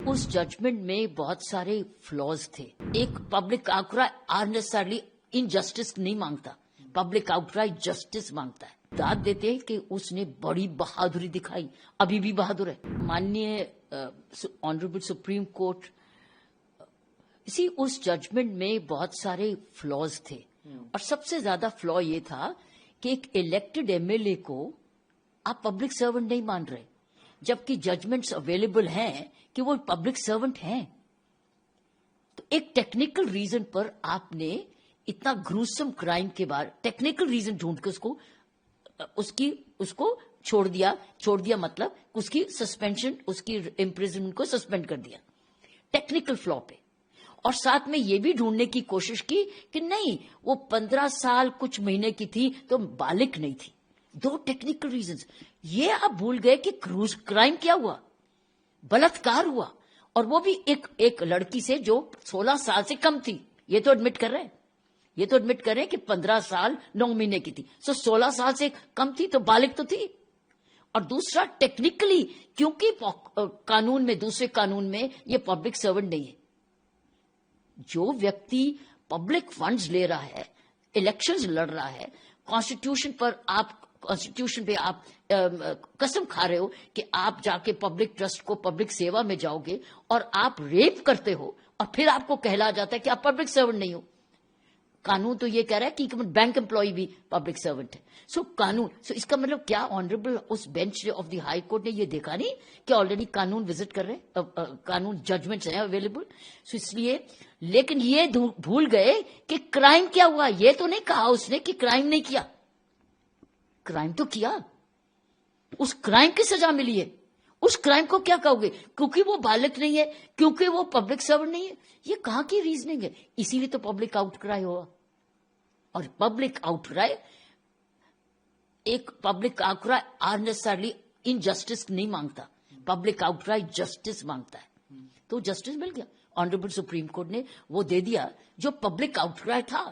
उस जजमेंट में बहुत सारे फ्लॉज थे. एक पब्लिक आउटक्राई अननेसेसरली इनजस्टिस नहीं मांगता, पब्लिक आउटक्राई जस्टिस मांगता है. दाद देते हैं कि उसने बड़ी बहादुरी दिखाई, अभी भी बहादुर है. माननीय ऑनरेबल सुप्रीम कोर्ट, इसी उस जजमेंट में बहुत सारे फ्लॉज थे और सबसे ज्यादा फ्लॉ ये था कि एक इलेक्टेड एमएलए को आप पब्लिक सर्वेंट नहीं मान रहे, जबकि जजमेंट्स अवेलेबल हैं कि वो पब्लिक सर्वेंट हैं. तो एक टेक्निकल रीजन पर आपने इतना ग्रूसम क्राइम के बाद टेक्निकल रीजन ढूंढ के उसको छोड़ दिया मतलब उसकी सस्पेंशन, उसकी इम्प्रिजनमेंट को सस्पेंड कर दिया टेक्निकल फ्लॉ पे. और साथ में ये भी ढूंढने की कोशिश की कि नहीं, वो 15 साल कुछ महीने की थी तो बालिग नहीं थी. दो टेक्निकल रीजंस. ये आप भूल गए कि क्राइम क्या हुआ, बलात्कार हुआ, और वो भी एक लड़की से जो 16 साल से कम थी. ये तो एडमिट कर रहे हैं कि 15 साल 9 महीने की थी, सो 16 साल से कम थी तो बालिग तो थी. और दूसरा टेक्निकली, क्योंकि कानून में, दूसरे कानून में ये पब्लिक सर्वेंट नहीं है. जो व्यक्ति पब्लिक फंड्स ले रहा है, इलेक्शंस लड़ रहा है, कॉन्स्टिट्यूशन पे आप कसम खा रहे हो कि आप जाके पब्लिक ट्रस्ट को, पब्लिक सेवा में जाओगे और आप रेप करते हो और फिर आपको कहला जाता है कि आप पब्लिक सर्वेंट नहीं हो. कानून तो ये कह रहा है कि बैंक एम्प्लॉय भी पब्लिक सर्वेंट है. सो इसका मतलब क्या ऑनरेबल उस bench of the high court ने ये देखा नहीं कि ऑलरेडी कानून विजिट कर रहे हैं, कानून जजमेंट्स हैं अवेलेबल. सो इसलिए, लेकिन ये भूल गए कि क्राइम क्या हुआ. ये तो नहीं कहा उसने कि क्राइम नहीं किया, क्राइम तो किया. उस क्राइम की सजा मिली है. उस क्राइम को क्या कहोगे? क्योंकि वो बालिग नहीं है, क्योंकि वो पब्लिक सर्वेंट नहीं है. ये कहां की रीजनिंग है? इसीलिए तो पब्लिक आउटक्राई हुआ. और पब्लिक आउटक्राई अननेसेसरली इनजस्टिस नहीं मांगता, पब्लिक आउटक्राई जस्टिस मांगता है. तो जस्टिस मिल गया. ऑनरेबल सुप्रीम कोर्ट ने वो दे दिया जो पब्लिक आउटक्राई था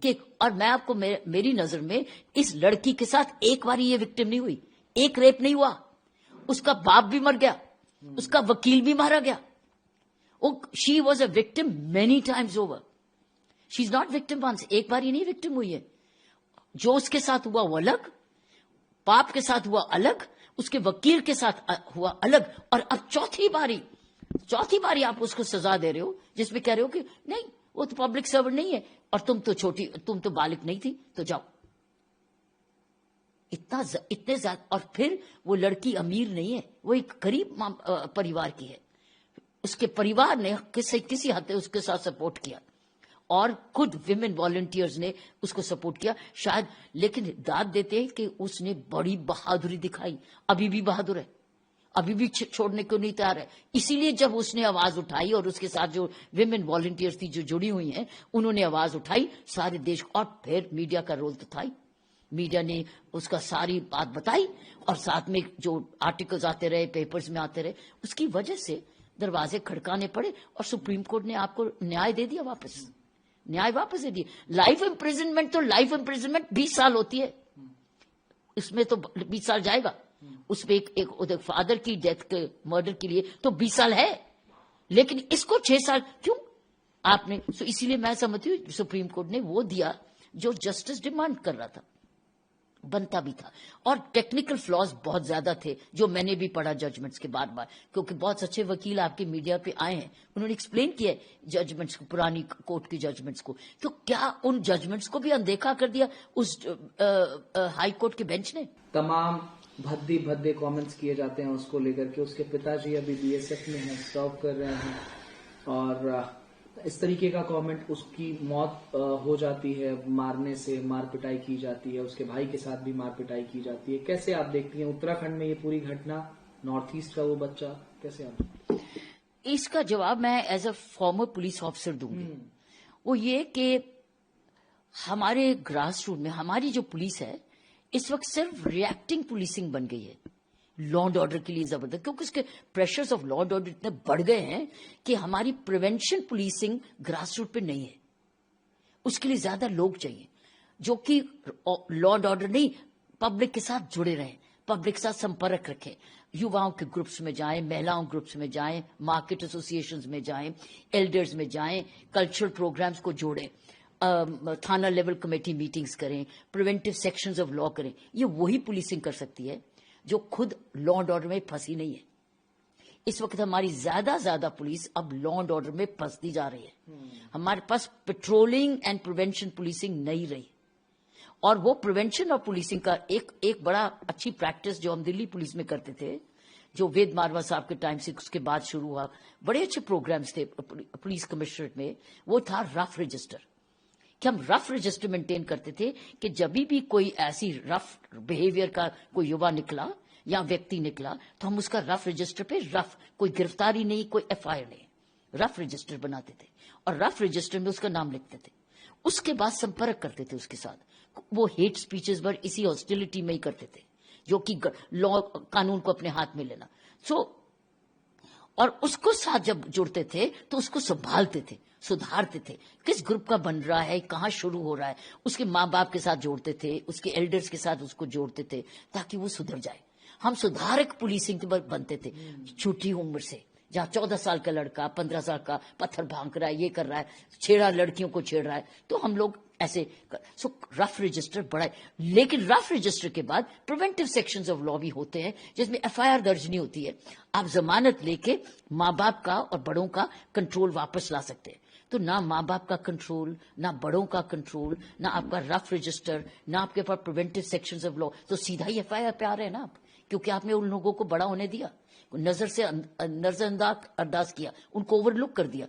कि. और मैं आपको, मेरी नजर में इस लड़की के साथ एक बार ये विक्टिम नहीं हुई, एक रेप नहीं हुआ. उसका बाप भी मर गया, उसका वकील भी मारा गया. She was a victim many times over. She is not victim once. एक बार ही नहीं विक्टिम हुई है. जो उसके साथ हुआ वो अलग, बाप के साथ हुआ अलग, उसके वकील के साथ हुआ अलग, और अब चौथी बारी आप उसको सजा दे रहे हो जिसमें कह रहे हो कि नहीं, वो तो पब्लिक सर्वेंट नहीं है और तुम तो बालिग नहीं थी, तो जाओ. इतने ज्यादा. और फिर वो लड़की अमीर नहीं है, वो एक गरीब परिवार की है. उसके परिवार ने किसी हद तक उसके साथ सपोर्ट किया और खुद विमेन वॉलंटियर्स ने उसको सपोर्ट किया शायद. लेकिन दाद देते हैं कि उसने बड़ी बहादुरी दिखाई, अभी भी बहादुर है, अभी भी छोड़ने को नहीं तैयार है. इसीलिए जब उसने आवाज उठाई और उसके साथ जो विमेन वॉलंटियर्स थी जो जुड़ी हुई हैं, उन्होंने आवाज उठाई सारे देश. और फिर मीडिया का रोल तो था ही. मीडिया ने उसका सारी बात बताई और साथ में जो आर्टिकल्स आते रहे, पेपर्स में आते रहे, उसकी वजह से दरवाजे खड़काने पड़े और सुप्रीम कोर्ट ने आपको न्याय दे दिया, न्याय वापस दे दिया. लाइफ इम्प्रिजनमेंट तो लाइफ इम्प्रिजनमेंट 20 साल होती है, इसमें तो 20 साल जाएगा. उसमें एक फादर की डेथ के मर्डर के लिए तो 20 साल है, लेकिन इसको 6 साल क्यों आपने? तो इसीलिए मैं समझती हूँ सुप्रीम कोर्ट ने वो दिया जो जस्टिस डिमांड कर रहा था, बनता भी था. और टेक्निकल फ्लॉज बहुत ज्यादा थे जो मैंने भी पढ़ा जजमेंट्स के बार, क्योंकि बहुत अच्छे वकील आपके मीडिया पे आए हैं, उन्होंने एक्सप्लेन किया जजमेंट्स को, पुरानी कोर्ट की जजमेंट्स को. तो क्या उन जजमेंट्स को भी अनदेखा कर दिया उस हाई कोर्ट के बेंच ने? तमाम भद्दे कमेंट्स किए जाते हैं उसको लेकर के. उसके पिताजी अभी बीएसएफ में हैं, सर्व कर रहे हैं, और इस तरीके का कमेंट, उसकी मौत हो जाती है मारने से, मार पिटाई की जाती है, उसके भाई के साथ भी मार पिटाई की जाती है. कैसे आप देखती हैं उत्तराखंड में ये पूरी घटना, नॉर्थ ईस्ट का वो बच्चा, कैसे आप? इसका जवाब मैं as a former police officer दूंगी. वो ये कि हमारे ग्रास रूट में हमारी जो पुलिस है इस वक्त सिर्फ रिएक्टिंग पुलिसिंग बन गई है लॉ एंड ऑर्डर के लिए जबरदस्त, क्योंकि उसके pressures of law and order इतने बढ़ गए हैं कि हमारी प्रिवेंशन पुलिसिंग ग्रास रूट पे नहीं है. उसके लिए ज्यादा लोग चाहिए जो कि लॉ एंड ऑर्डर नहीं, पब्लिक के साथ जुड़े रहें, पब्लिक के साथ संपर्क रखें, युवाओं के ग्रुप्स में जाएं, महिलाओं ग्रुप्स में जाएं, मार्केट एसोसिएशंस में जाएं, एल्डर्स में जाएं, कल्चरल प्रोग्राम्स को जोड़ें, थाना लेवल कमेटी मीटिंग्स करें, प्रिवेंटिव सेक्शंस ऑफ लॉ करें। ये वही पुलिसिंग कर सकती है जो खुद लॉ एंड ऑर्डर में फंसी नहीं है। इस वक्त हमारी ज्यादा पुलिस अब लॉ एंड ऑर्डर में फंसती जा रही है। हमारे पास पेट्रोलिंग एंड प्रिवेंशन पुलिसिंग नहीं रही। और वो प्रिवेंशन और पुलिसिंग का एक बड़ा अच्छी प्रैक्टिस जो हम दिल्ली पुलिस में करते थे, जो वेद मारवा साहब के टाइम से उसके बाद शुरू हुआ, बड़े अच्छे प्रोग्राम्स थे पुलिस कमिश्नरेट में, वो था रफ रजिस्टर। कि हम रफ रजिस्टर मेंटेन करते थे कि जब भी कोई ऐसी रफ बिहेवियर का कोई युवा निकला या व्यक्ति निकला तो हम उसका रफ रजिस्टर पे कोई गिरफ्तारी नहीं, कोई एफआईआर नहीं, रफ रजिस्टर बनाते थे और रफ रजिस्टर में उसका नाम लिखते थे। उसके बाद संपर्क करते थे उसके साथ। वो हेट स्पीचेस पर इसी हॉस्टिलिटी में ही करते थे, जो कि लॉ कानून को अपने हाथ में लेना। और उसको साथ जब जुड़ते थे तो उसको संभालते थे, सुधारते थे, किस ग्रुप का बन रहा है, कहाँ शुरू हो रहा है, उसके माँ बाप के साथ जोड़ते थे, उसके एल्डर्स के साथ उसको जोड़ते थे ताकि वो सुधर जाए। हम सुधारक पुलिसिंग बनते थे छोटी उम्र से। जहाँ 14 साल का लड़का 15 साल का पत्थर भांग रहा है, ये कर रहा है, छेड़ा लड़कियों को छेड़ रहा है, तो हम लोग ऐसे रफ रजिस्टर बड़ा है। लेकिन रफ रजिस्टर के बाद प्रिवेंटिव सेक्शंस ऑफ लॉ भी होते हैं जिसमें एफआईआर दर्ज नहीं होती है। आप जमानत लेके माँ बाप का और बड़ों का कंट्रोल वापस ला सकते हैं। तो ना माँ बाप का कंट्रोल, ना बड़ों का कंट्रोल, ना आपका रफ रजिस्टर, ना आपके पास प्रिवेंटिव सेक्शंस ऑफ लॉ, तो सीधा ही एफआईआर पे आ रहे हैं ना आप, क्योंकि आपने उन लोगों को बड़ा होने दिया, नजरअंदाज किया, उनको ओवरलुक कर दिया।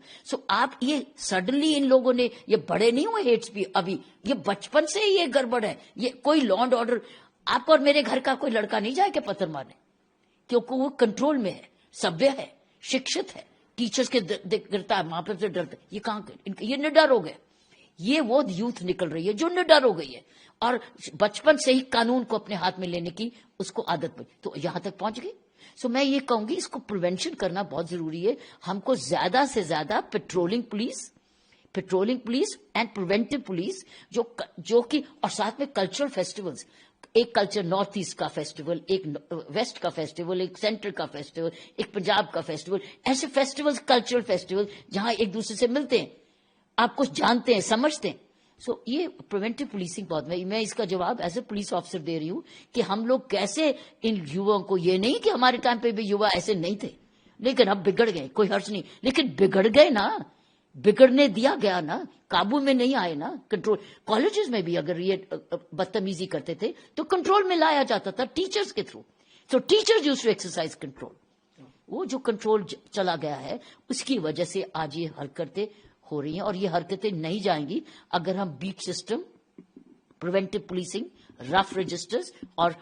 आप ये सडनली इन लोगों ने, ये बड़े नहीं हुए हेट्स भी अभी, ये बचपन से ही ये गड़बड़ है। ये कोई लॉ एंड ऑर्डर, आप और मेरे घर का कोई लड़का नहीं जाएगा पत्थर मारने, क्योंकि वो कंट्रोल में है, सभ्य है, शिक्षित है, टीचर्स के डरता है, माँ बाप से डरता है। ये कहाँ, ये निडर हो गए। ये वो यूथ निकल रही है जो निडर हो गई है और बचपन से ही कानून को अपने हाथ में लेने की उसको आदत पड़ी, तो यहां तक पहुंच गई। मैं ये कहूंगी इसको प्रिवेंशन करना बहुत जरूरी है। हमको ज्यादा से ज्यादा patrolling police and preventive police जो कि, और साथ में कल्चरल फेस्टिवल्स, एक कल्चर नॉर्थ ईस्ट का फेस्टिवल, एक वेस्ट का फेस्टिवल, एक सेंट्रल का फेस्टिवल, एक पंजाब का फेस्टिवल, ऐसे फेस्टिवल्स, कल्चरल फेस्टिवल जहां एक दूसरे से मिलते हैं, आप कुछ जानते हैं, समझते हैं। ये प्रिवेंटिव पुलिसिंग बहुत, मैं इसका जवाब एज ए पुलिस ऑफिसर दे रही हूं कि हम लोग कैसे इन युवाओं को, ये नहीं कि हमारे टाइम पे भी युवा ऐसे नहीं थे, लेकिन अब बिगड़ गए, कोई हर्ष नहीं, लेकिन बिगड़ गए ना, बिगड़ने दिया गया ना, काबू में नहीं आए ना। कंट्रोल कॉलेजेस में भी अगर ये बदतमीजी करते थे तो कंट्रोल में लाया जाता था टीचर्स के through. Teachers used to exercise control. वो जो कंट्रोल चला गया है उसकी वजह से आज ये हरकतें हो रही हैं, और ये हरकतें नहीं जाएंगी अगर हम beat system, preventive policing, rough registers और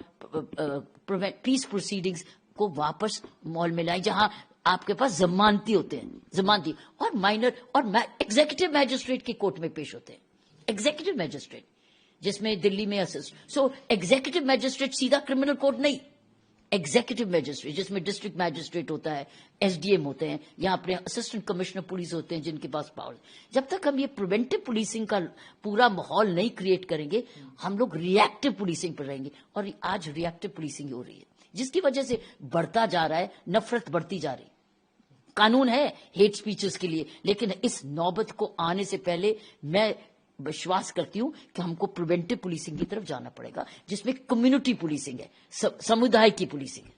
पीस प्रोसीडिंग्स को वापस मॉल में लाएं, जहां आपके पास जमानती होते हैं, जमानती और माइनर और एग्जीक्यूटिव मैजिस्ट्रेट की कोर्ट में पेश होते हैं। एग्जीक्यूटिव मैजिस्ट्रेट जिसमें दिल्ली में एग्जीक्यूटिव मैजिस्ट्रेट सीधा क्रिमिनल कोर्ट नहीं, एग्जीक्यूटिव मैजिस्ट्रेट जिसमें डिस्ट्रिक्ट मैजिस्ट्रेट होता है, एसडीएम होते हैं, या अपने असिस्टेंट कमिश्नर पुलिस होते हैं जिनके पास पावर। जब तक हम ये प्रिवेंटिव पुलिसिंग का पूरा माहौल नहीं क्रिएट करेंगे, हम लोग रिएक्टिव पुलिसिंग पर रहेंगे, और आज रिएक्टिव पुलिसिंग हो रही है जिसकी वजह से बढ़ता जा रहा है, नफरत बढ़ती जा रही है। कानून है हेट स्पीचेस के लिए, लेकिन इस नौबत को आने से पहले मैं विश्वास करती हूं कि हमको प्रिवेंटिव पुलिसिंग की तरफ जाना पड़ेगा, जिसमें कम्युनिटी पुलिसिंग है, समुदाय की पुलिसिंग है।